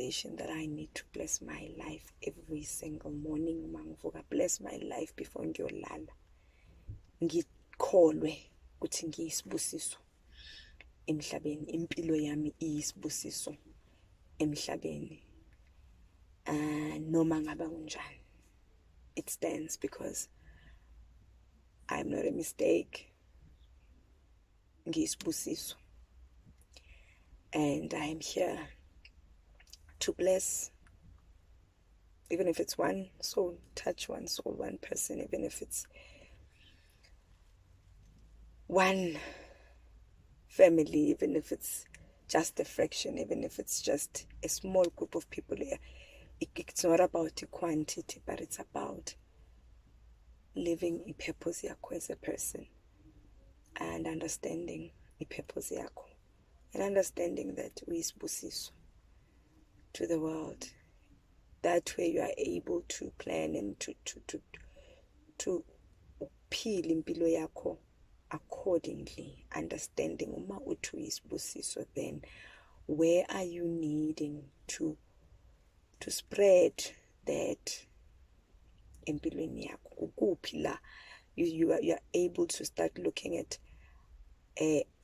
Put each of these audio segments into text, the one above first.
realization that I need to bless my life every single morning. Mangivuka, bless my life before ngiyolala. Ngikholwe ukuthi ngiyisibusiso emhlabeni, impilo yami iyisibusiso emhlabeni. Noma ngaba kunjani, it stands because I'm not a mistake. Ngiyisibusiso. And I am here to bless, even if it's one soul, touch one soul, one person, even if it's one family, even if it's just a fraction, even if it's just a small group of people here. It's not about the quantity, but it's about living a purpose yakho as a person and understanding a purpose yakho and understanding that we isibusiso to the world. That way you are able to plan and to peel impilo yakho accordingly, understanding uma uthi isibusiso, then where are you needing to spread that empilweni yakho? Ukuphi la you are able to start looking at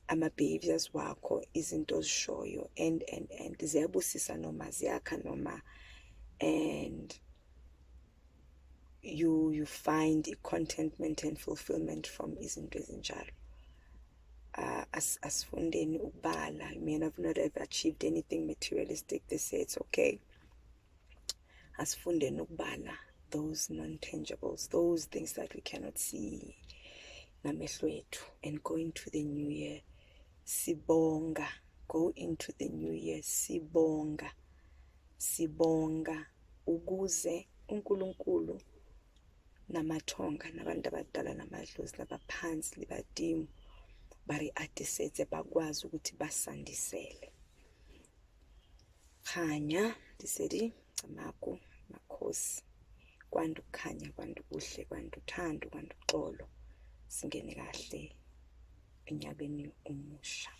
ama-behaviors wakho, izinto ozishoyo and ziyabusisa noma ziyakha noma, and you find contentment and fulfillment from izinto ezinjalo. Asifundeni ukubala. You may have not have achieved anything materialistic. They say it's okay. Asifundeni ukubala those non-tangibles, those things that we cannot see ngamehlo ethu, and go into the new year sibonga. Go into the new year sibonga ukuze uNkulunkulu namathonga nabantu abadala namadlozi nabaphansi libadimu bari-adisetse bakwazi ukuthi basandisele. Khanya disedi Camaku makhosi, kwanda ukukhanya, kwanda ubuhle, kwanda uthando, kwanda uxolo, singene kahle enyakeni omusha.